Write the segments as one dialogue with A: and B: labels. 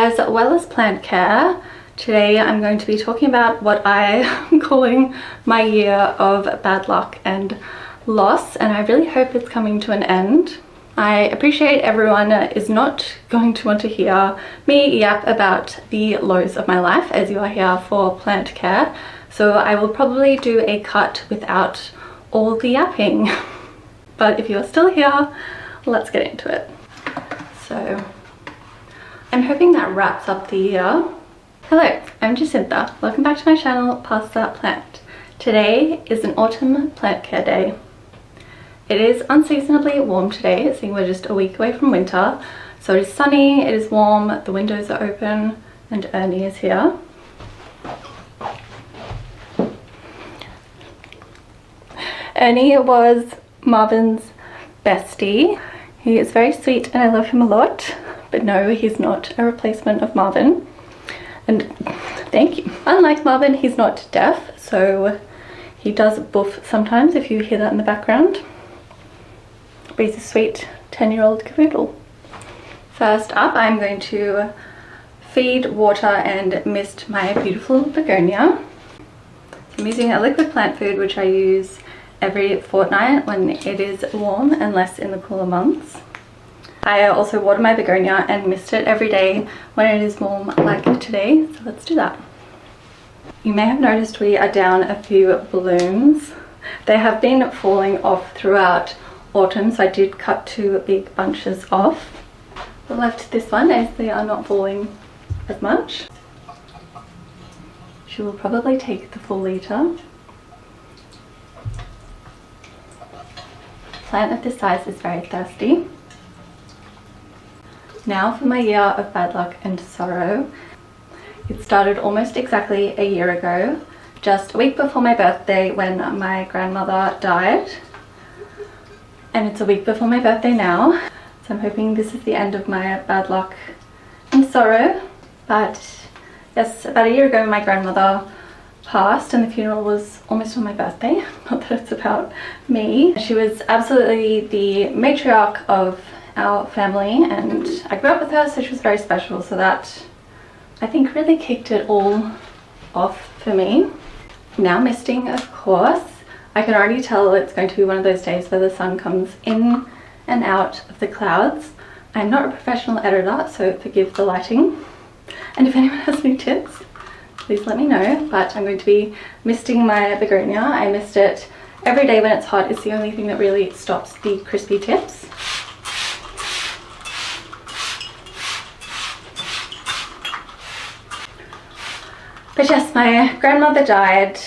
A: As well as plant care, today I'm going to be talking about what I am calling my year of bad luck and loss, and I really hope it's coming to an end. I appreciate everyone is not going to want to hear me yap about the lows of my life, as you are here for plant care, so I will probably do a cut without all the yapping. But if you're still here, let's get into it. So I'm hoping that wraps up the year. Hello, I'm Jacinta. Welcome back to my channel, Past That Plant. Today is an autumn plant care day. It is unseasonably warm today, seeing we're just a week away from winter. So it is sunny, it is warm, the windows are open, and Ernie is here. Ernie was Marvin's bestie. He is very sweet and I love him a lot, but no, he's not a replacement of Marvin. And thank you. Unlike Marvin, he's not deaf, so he does boof sometimes if you hear that in the background. But he's a sweet 10-year-old cavoodle. First up, I'm going to feed, water and mist my beautiful begonia. So I'm using a liquid plant food which I use every fortnight when it is warm and less in the cooler months. I also water my begonia and mist it every day when it is warm like today, so let's do that. You may have noticed we are down a few blooms. They have been falling off throughout autumn, so I did cut 2 big bunches off. I left this one as they are not falling as much. She will probably take the full litre. Plant of this size is very thirsty. Now for my year of bad luck and sorrow. It started almost exactly a year ago, just a week before my birthday when my grandmother died. And it's a week before my birthday now, so I'm hoping this is the end of my bad luck and sorrow. But yes, about a year ago my grandmother passed and the funeral was almost on my birthday. Not that it's about me. She was absolutely the matriarch of our family and I grew up with her, so she was very special, so that I think really kicked it all off for me. Now misting, of course. I can already tell it's going to be one of those days where the sun comes in and out of the clouds. I'm not a professional editor, so forgive the lighting. And if anyone has any tips, please let me know. But I'm going to be misting my begonia. I mist it every day when it's hot. It's the only thing that really stops the crispy tips. But yes, my grandmother died.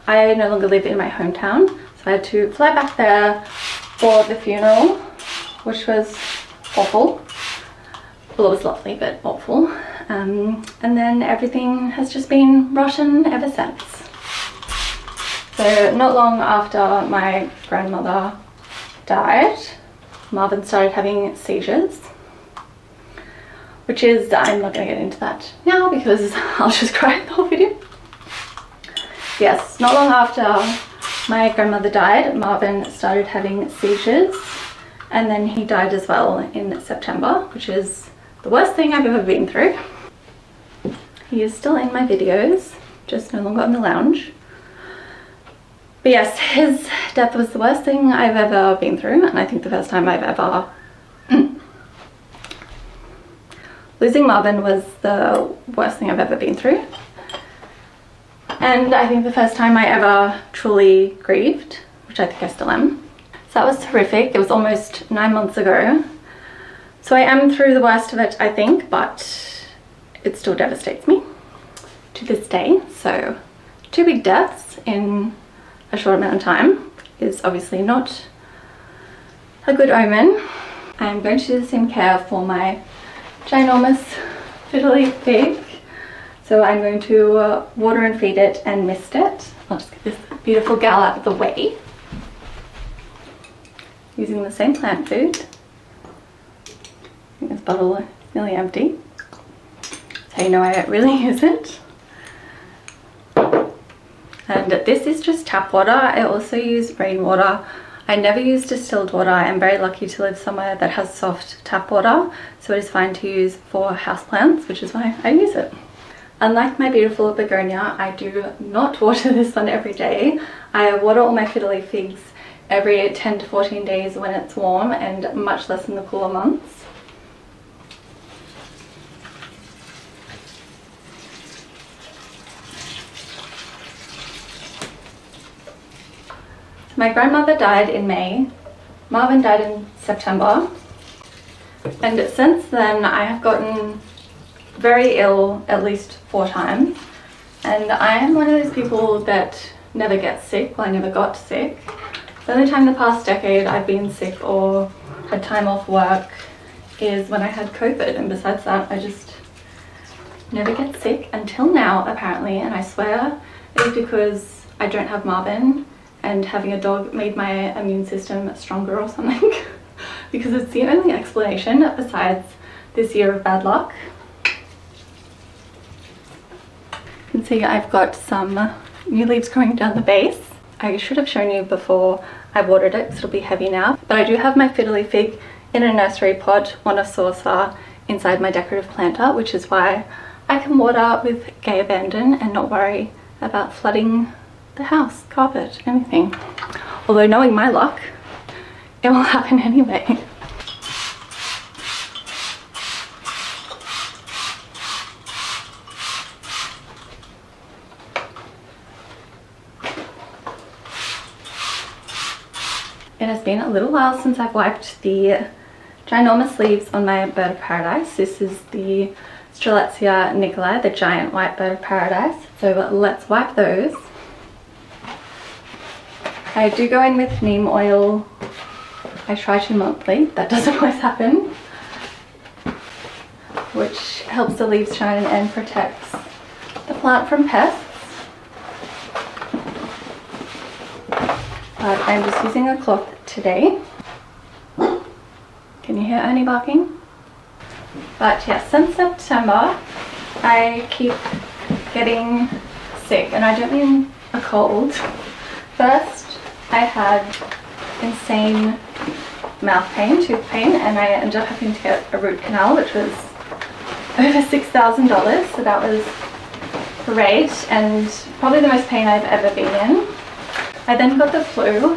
A: I no longer live in my hometown, so I had to fly back there for the funeral, which was awful. Well, it was lovely, but awful. And then everything has just been rotten ever since. So not long after my grandmother died, Marvin started having seizures, which is, I'm not going to get into that now because I'll just cry the whole video. Yes, not long after my grandmother died, Marvin started having seizures, and then he died as well in September, which is the worst thing I've ever been through. He is still in my videos, just no longer on the lounge. But yes, his death was the worst thing I've ever been through, and I think the first time I've ever... Losing Marvin was the worst thing I've ever been through. And I think the first time I ever truly grieved, which I think I still am. So that was horrific. It was almost 9 months ago. So I am through the worst of it, I think, but it still devastates me to this day. So 2 big deaths in a short amount of time is obviously not a good omen. I'm going to do the same care for my ginormous Fiddle Leaf Fig. So I'm going to water and feed it and mist it. I'll just get this beautiful gal out of the way. Using the same plant food. I think this bottle is nearly empty. So you know I don't really use it. And this is just tap water. I also use rainwater. I never use distilled water. I'm very lucky to live somewhere that has soft tap water, so it is fine to use for houseplants, which is why I use it. Unlike my beautiful Begonia, I do not water this one every day. I water all my Fiddle Leaf Figs every 10 to 14 days when it's warm, and much less in the cooler months. My grandmother died in May, Marvin died in September, and since then I have gotten very ill at least 4 times, and I am one of those people that never gets sick. Well, I never got sick. The only time in the past decade I've been sick or had time off work is when I had COVID, and besides that I just never get sick until now apparently, and I swear it is because I don't have Marvin and having a dog made my immune system stronger or something because it's the only explanation besides this year of bad luck. You can see I've got some new leaves growing down the base. I should have shown you before I watered it because it'll be heavy now, but I do have my Fiddle Leaf Fig in a nursery pot on a saucer inside my decorative planter, which is why I can water with gay abandon and not worry about flooding the house, carpet, anything. Although knowing my luck, it will happen anyway. It has been a little while since I've wiped the ginormous leaves on my bird of paradise. This is the Strelitzia Nicolai, the giant white bird of paradise. So let's wipe those. I do go in with neem oil. I try to monthly. That doesn't always happen, which helps the leaves shine and protects the plant from pests. But I'm just using a cloth today. Can you hear Ernie barking? But yes, since September I keep getting sick, and I don't mean a cold. First I had insane mouth pain, tooth pain, and I ended up having to get a root canal, which was over $6,000, so that was great and probably the most pain I've ever been in. I then got the flu,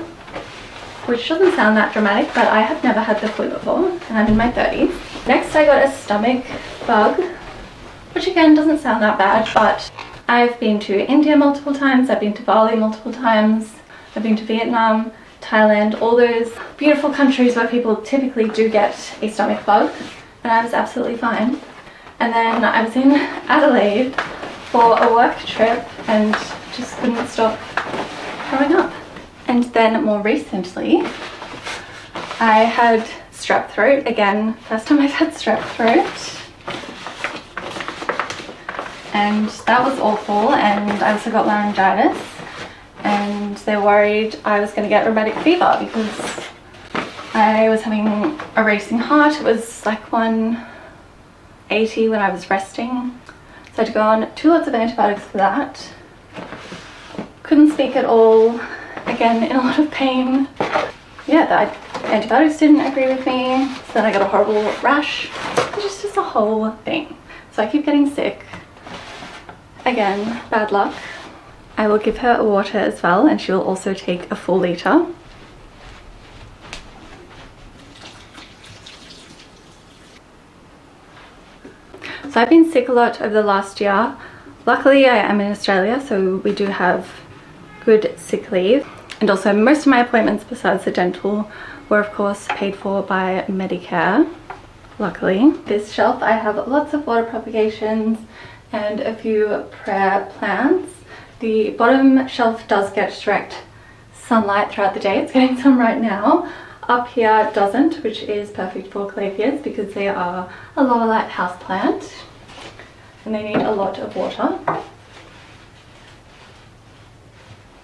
A: which doesn't sound that dramatic, but I have never had the flu before, and I'm in my 30s. Next I got a stomach bug, which again doesn't sound that bad, but I've been to India multiple times, I've been to Bali multiple times, I've been to Vietnam, Thailand, all those beautiful countries where people typically do get a stomach bug, and I was absolutely fine. And then I was in Adelaide for a work trip and just couldn't stop throwing up. And then more recently I had strep throat again. First time I've had strep throat, and that was awful. And I also got laryngitis, and they were worried I was going to get rheumatic fever because I was having a racing heart. It was like 180 when I was resting, so I had to go on 2 lots of antibiotics for that. Couldn't speak at all, again in a lot of pain. Yeah, the antibiotics didn't agree with me, so then I got a horrible rash. It's just a whole thing. So I keep getting sick. Again, bad luck. I will give her water as well, and she will also take a full litre. So I've been sick a lot over the last year. Luckily I am in Australia, so we do have good sick leave, and also most of my appointments besides the dental were of course paid for by Medicare, luckily. This shelf I have lots of water propagations and a few prayer plants. The bottom shelf does get direct sunlight throughout the day. It's getting some right now. Up here doesn't, which is perfect for calatheas because they are a lower light house plant and they need a lot of water.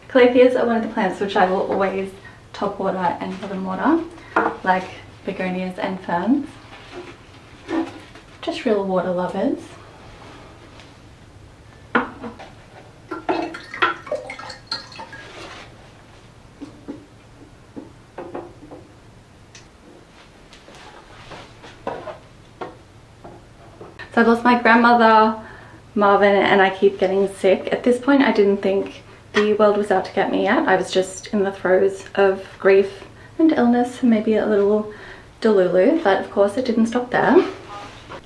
A: Calatheas are one of the plants which I will always top water and bottom water, like begonias and ferns. Just real water lovers. So I lost my grandmother, Marvin, and I keep getting sick. At this point I didn't think the world was out to get me yet. I was just in the throes of grief and illness, maybe a little delulu, but of course it didn't stop there.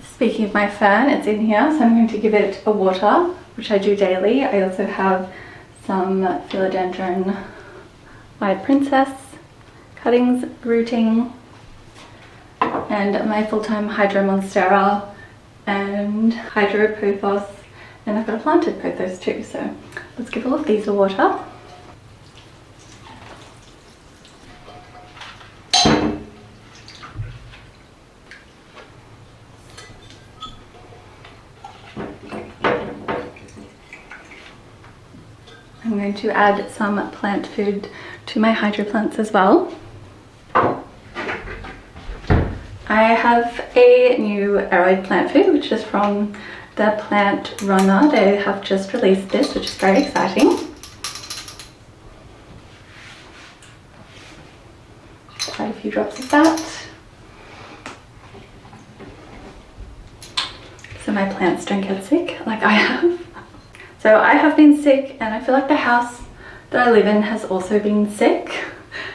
A: Speaking of my fern, it's in here, so I'm going to give it a water, which I do daily. I also have some Philodendron White Princess cuttings rooting, and my full-time hydro Monstera and hydro Pothos, and I've got a planted Pothos too, so let's give all of these a water. I'm going to add some plant food to my houseplants as well. I have a new aeroid plant food, which is from the plant runner. They have just released this, which is very exciting. Quite a few drops of that, so my plants don't get sick like I have. So I have been sick, and I feel like the house that I live in has also been sick.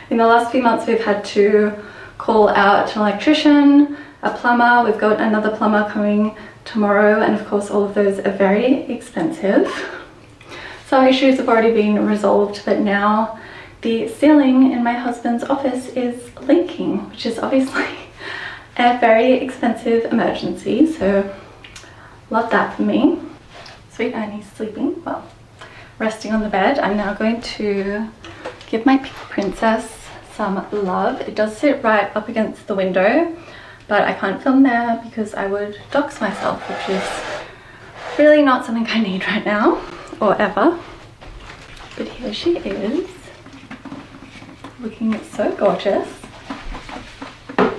A: In the last few months we've had to call out an electrician, a plumber. We've got another plumber coming tomorrow, and of course all of those are very expensive. Some issues have already been resolved, but now the ceiling in my husband's office is leaking, which is obviously a very expensive emergency, so love that for me. Sweet Ernie's sleeping, well, resting on the bed. I'm now going to give my princess some love. It does sit right up against the window, but I can't film there because I would dox myself, which is really not something I need right now or ever. But here she is, looking so gorgeous. You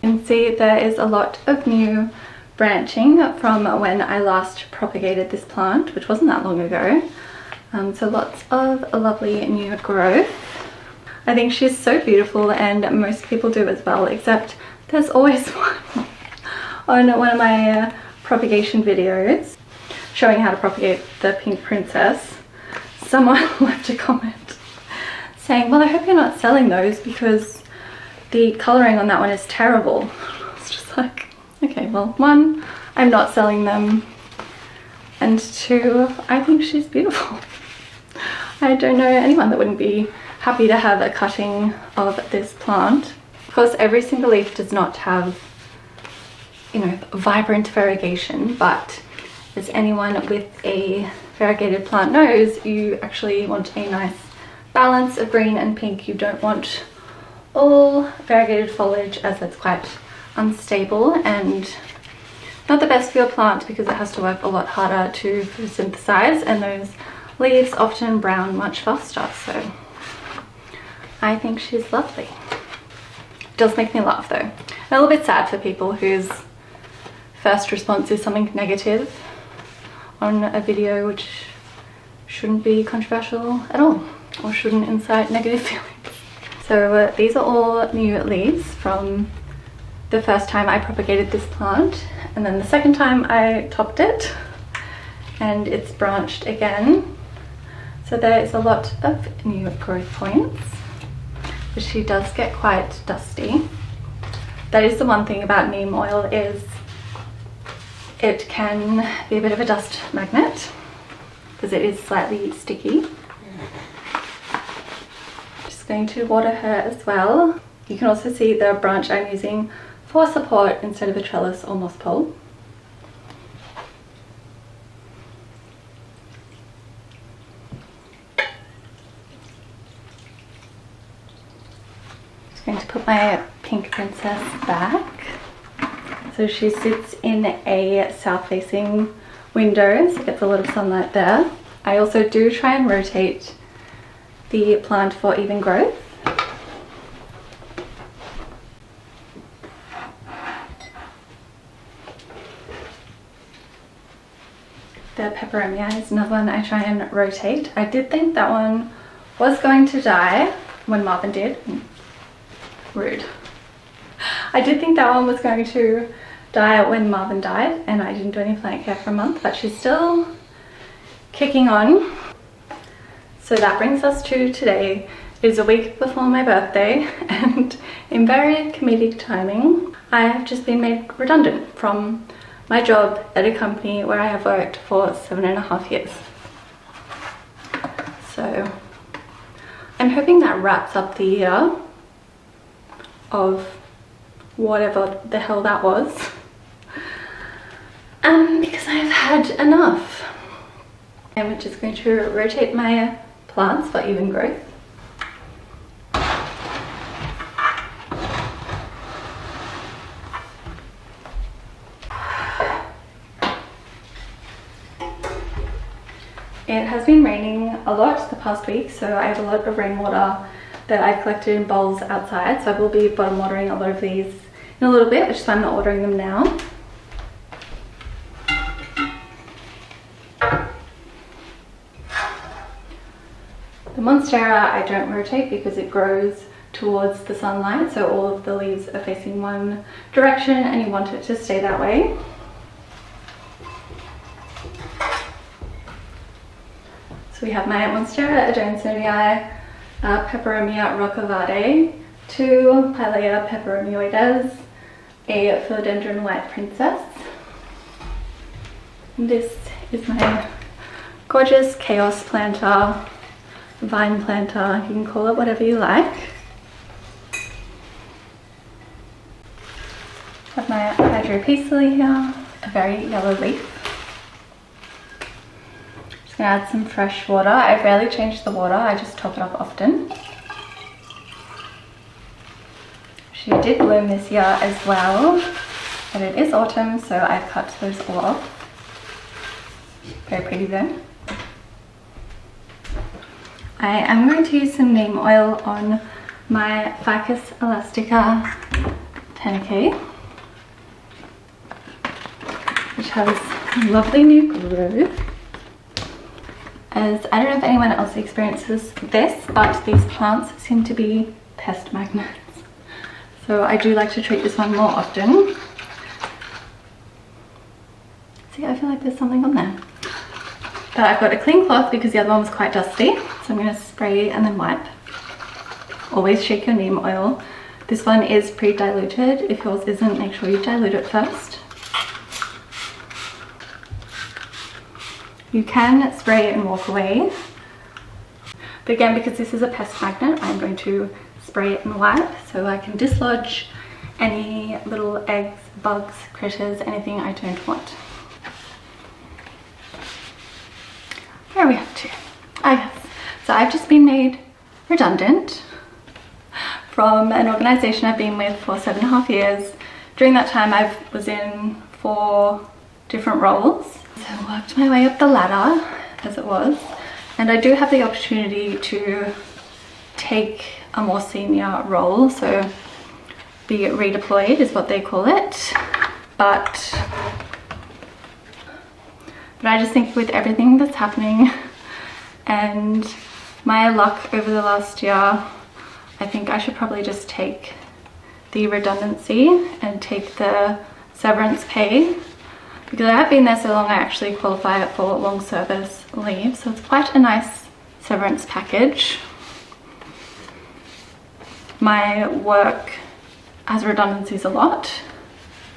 A: can see there is a lot of new branching from when I last propagated this plant, which wasn't that long ago. So lots of lovely new growth. I think she's so beautiful, and most people do as well, except there's always one on one of my propagation videos showing how to propagate the pink princess. Someone left a comment saying, well, I hope you're not selling those because the colouring on that one is terrible. It's just like, okay, well, one, I'm not selling them, and two, I think she's beautiful. I don't know anyone that wouldn't be happy to have a cutting of this plant. Of course, every single leaf does not have, you know, vibrant variegation, but as anyone with a variegated plant knows, you actually want a nice balance of green and pink. You don't want all variegated foliage, as that's quite unstable and not the best for your plant because it has to work a lot harder to photosynthesize, and those leaves often brown much faster. So I think she's lovely. It does make me laugh though. I'm a little bit sad for people whose first response is something negative on a video which shouldn't be controversial at all or shouldn't incite negative feelings. So these are all new leaves from the first time I propagated this plant, and then the second time I topped it and it's branched again. So there is a lot of new growth points, but she does get quite dusty. That is the one thing about neem oil, is it can be a bit of a dust magnet because it is slightly sticky. Just going to water her as well. You can also see the branch I'm using for support instead of a trellis or moss pole. Just going to put my pink princess back. So she sits in a south-facing window, so gets a lot of sunlight there. I also do try and rotate the plant for even growth. The Peperomia is another one I try and rotate. I did think that one was going to die when Marvin did. Rude. I did think that one was going to die when Marvin died, and I didn't do any plant care for a month, but she's still kicking on. So that brings us to today. It is a week before my birthday, and in very comedic timing, I have just been made redundant from my job at a company where I have worked for 7.5 years. So I'm hoping that wraps up the year of whatever the hell that was, because I've had enough. I'm just going to rotate my plants for even growth. It has been raining a lot the past week, so I have a lot of rainwater that I've collected in bowls outside, so I will be bottom watering a lot of these in a little bit, which is why I'm not watering them now. The Monstera I don't rotate because it grows towards the sunlight, so all of the leaves are facing one direction and you want it to stay that way. So we have my Monstera, adansonii, Peperomia Rocca Verde, 2 Pilea Peperomioides, a Philodendron White Princess. And this is my gorgeous chaos planter, vine planter, you can call it whatever you like. Have my hydropistili here, a very yellow leaf. Just gonna add some fresh water. I rarely change the water, I just top it up often. She did bloom this year as well, but it is autumn, so I've cut those all off. Very pretty though. I am going to use some neem oil on my Ficus elastica Tenacae, which has lovely new growth. As I don't know if anyone else experiences this, but these plants seem to be pest magnets. So I do like to treat this one more often. See, I feel like there's something on there. But I've got a clean cloth because the other one was quite dusty. So I'm going to spray and then wipe. Always shake your neem oil. This one is pre-diluted. If yours isn't, make sure you dilute it first. You can spray and walk away. But again, because this is a pest magnet, I'm going to spray it and wipe so I can dislodge any little eggs, bugs, critters, anything I don't want. Where are we up to? Ah yes, so I've just been made redundant from an organisation I've been with for 7.5 years. During that time I was in 4 different roles. So I worked my way up the ladder as it was, and I do have the opportunity to take a more senior role, so be redeployed is what they call it, but I just think with everything that's happening and my luck over the last year, I think I should probably just take the redundancy and take the severance pay, because I have been there so long I actually qualify for long service leave, so it's quite a nice severance package. My work has redundancies a lot,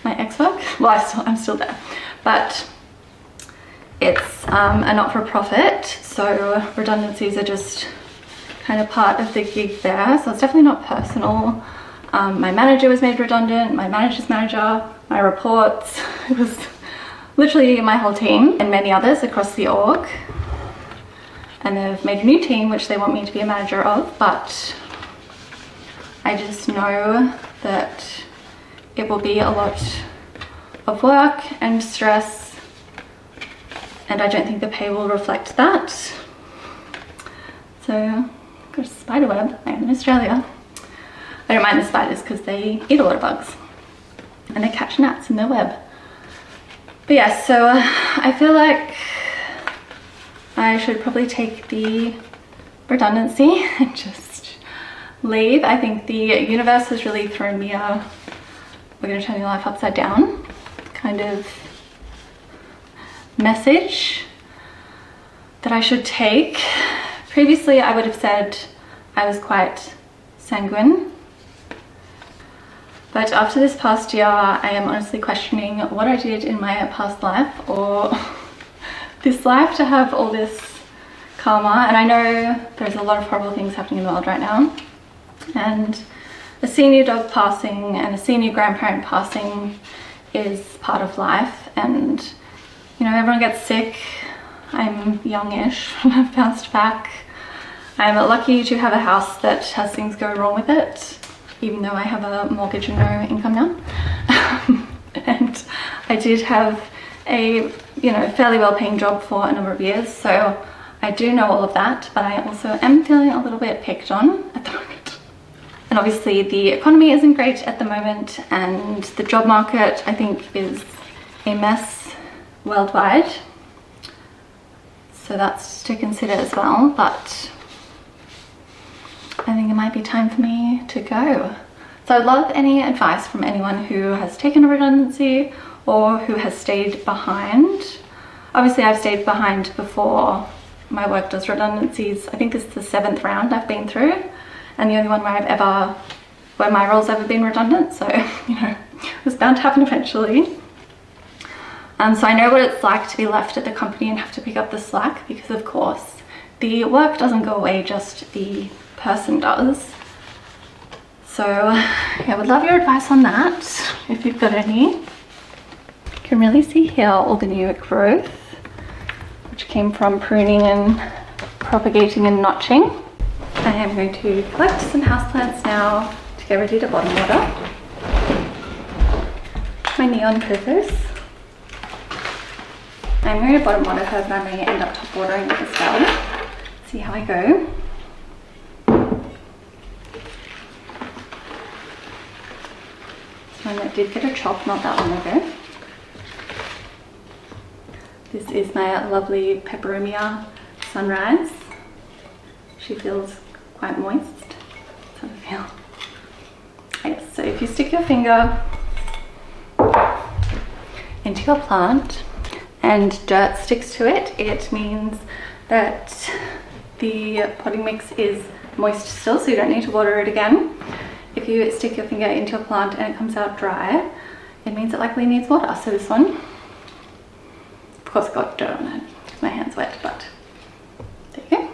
A: my ex-work, well I'm still there, but it's a not-for-profit, so redundancies are just kind of part of the gig there, so it's definitely not personal. My manager was made redundant, my manager's manager, my reports, it was literally my whole team and many others across the org. And they've made a new team which they want me to be a manager of, but I just know that it will be a lot of work and stress, and I don't think the pay will reflect that. So I've got a spider web. I am in Australia. I don't mind the spiders because they eat a lot of bugs and they catch gnats in their web. But yeah, so I feel like I should probably take the redundancy and just leave. I think the universe has really thrown me we're going to turn your life upside down. kind of message that I should take. Previously I would have said I was quite sanguine, but after this past year I am honestly questioning what I did in my past life or this life to have all this karma. And I know there's a lot of horrible things happening in the world right now, and a senior dog passing and a senior grandparent passing is part of life, and you know, everyone gets sick. I'm youngish, I've bounced back. I'm lucky to have a house that has things go wrong with it, even though I have a mortgage and no income now. And I did have a, you know, fairly well-paying job for a number of years, so I do know all of that, but I also am feeling a little bit picked on at the moment. And obviously the economy isn't great at the moment, and the job market I think is a mess worldwide, so that's to consider as well. But I think it might be time for me to go. So I'd love any advice from anyone who has taken a redundancy or who has stayed behind. Obviously I've stayed behind before. My work does redundancies. I think this is the 7th round I've been through, and the only one where my role's ever been redundant, so you know, it was bound to happen eventually. So I know what it's like to be left at the company and have to pick up the slack, because of course the work doesn't go away, just the person does. So yeah, I would love your advice on that if you've got any. You can really see here all the new growth which came from pruning and propagating and notching. I am going to collect some houseplants now to get ready to bottom water. My neon Pothos. I'm going to bottom water her, but I may end up top watering it as well. See how I go. This one that did get a chop not that long ago. This is my lovely Peperomia Sunrise. She feels quite moist. That's how I feel. Yes, so if you stick your finger into your plant and dirt sticks to it, it means that the potting mix is moist still, so you don't need to water it again. If you stick your finger into your plant and it comes out dry, it means it likely needs water. So this one, of course, got dirt on it because my hand's wet, but there you go.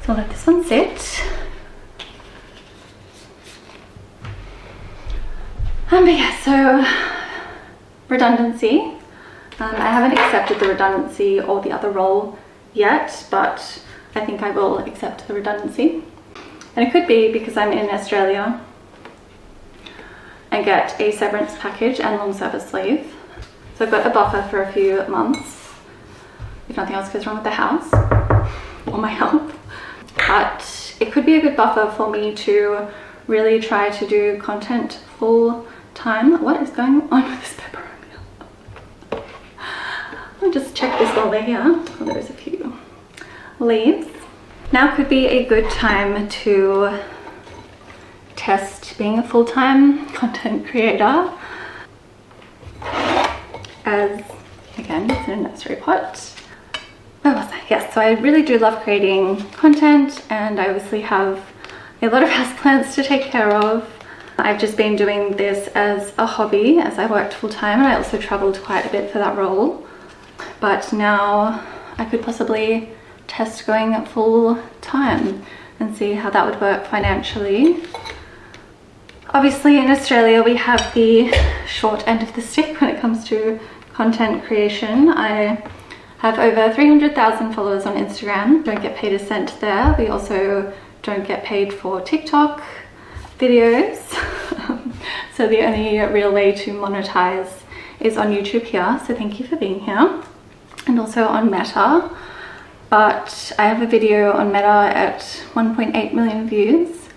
A: So I'll let this one sit. But yeah, so redundancy. I haven't accepted the redundancy or the other role yet, but I think I will accept the redundancy. And it could be because I'm in Australia and get a severance package and long service leave. So I've got a buffer for a few months if nothing else goes wrong with the house or my health. But it could be a good buffer for me to really try to do content full time. What is going on with this Peperomia? I'll just check this while they're here. Oh, there's a few leaves. Now could be a good time to test being a full-time content creator, as again it's in a nursery pot. Where was I? Yes, so I really do love creating content, and I obviously have a lot of houseplants to take care of. I've just been doing this as a hobby as I worked full-time, and I also traveled quite a bit for that role. But now I could possibly test going full-time and see how that would work financially. Obviously in Australia we have the short end of the stick when it comes to content creation. I have over 300,000 followers on Instagram. Don't get paid a cent there. We also don't get paid for TikTok videos. So the only real way to monetize is on YouTube here. So thank you for being here. And also on Meta. But I have a video on Meta at 1.8 million views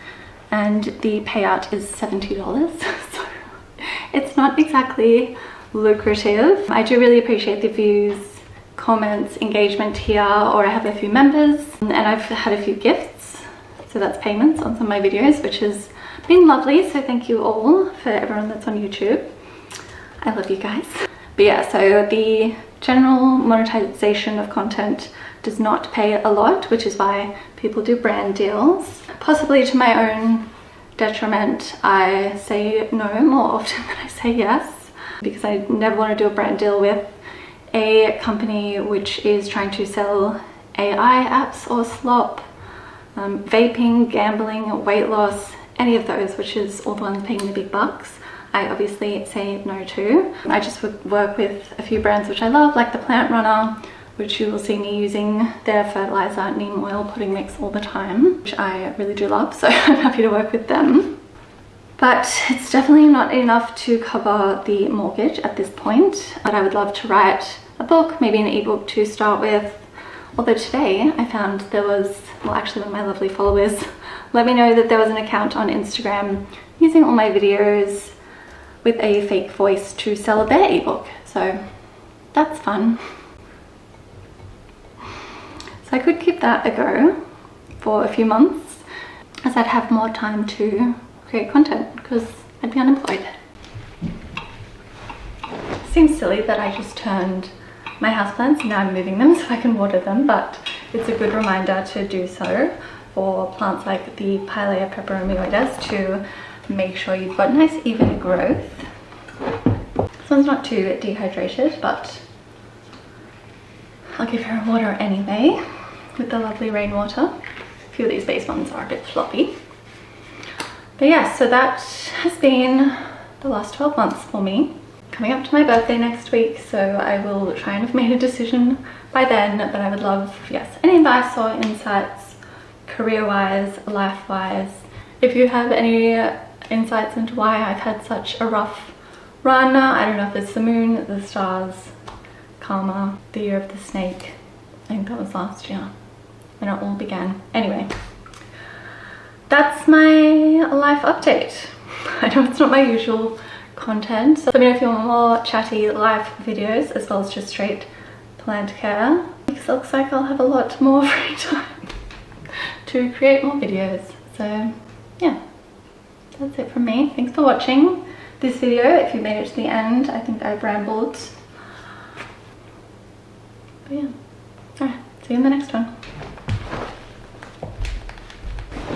A: and the payout is $70. So it's not exactly lucrative. I do really appreciate the views, comments, engagement here, or I have a few members and I've had a few gifts. So that's payments on some of my videos, which has been lovely. So thank you all for everyone that's on YouTube. I love you guys. But yeah, so the general monetization of content does not pay a lot, which is why people do brand deals. Possibly to my own detriment, I say no more often than I say yes, because I never want to do a brand deal with a company which is trying to sell AI apps or slop, vaping, gambling, weight loss, any of those, which is all the ones paying the big bucks. I obviously say no to. I just would work with a few brands which I love, like the Plant Runner, which you will see me using their fertilizer neem oil pudding mix all the time, which I really do love, so I'm happy to work with them. But it's definitely not enough to cover the mortgage at this point. But I would love to write a book, maybe an ebook to start with. Although today I found there was, well, actually one of my lovely followers let me know that there was an account on Instagram using all my videos with a fake voice to sell their ebook. So that's fun. So I could give that a go for a few months, as I'd have more time to create content because I'd be unemployed. Seems silly that I just turned my houseplants and now I'm moving them so I can water them, but it's a good reminder to do so for plants like the Pilea Peperomioides to make sure you've got nice even growth. This one's not too dehydrated, but I'll give her a water anyway with the lovely rainwater. A few of these base ones are a bit floppy. But yeah, so that has been the last 12 months for me. Coming up to my birthday next week, so I will try and have made a decision by then, but I would love, yes, any advice or insights, career-wise, life-wise. If you have any insights into why I've had such a rough run, I don't know if it's the moon, the stars, karma, the year of the snake. I think that was last year when it all began. Anyway, that's my life update. I know it's not my usual content, so let me know if you want more chatty life videos as well as just straight plant care, because it looks like I'll have a lot more free time to create more videos. So yeah, that's it from me. Thanks for watching this video. If you made it to the end, I think I've rambled, but yeah, alright, see you in the next one.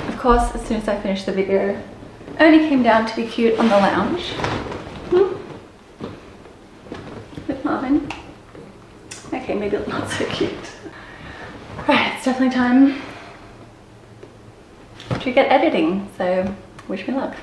A: Of course, as soon as I finished the video, Ernie came down to be cute on the lounge with Marvin. Okay, maybe not so cute. Right, it's definitely time to get editing, so wish me luck.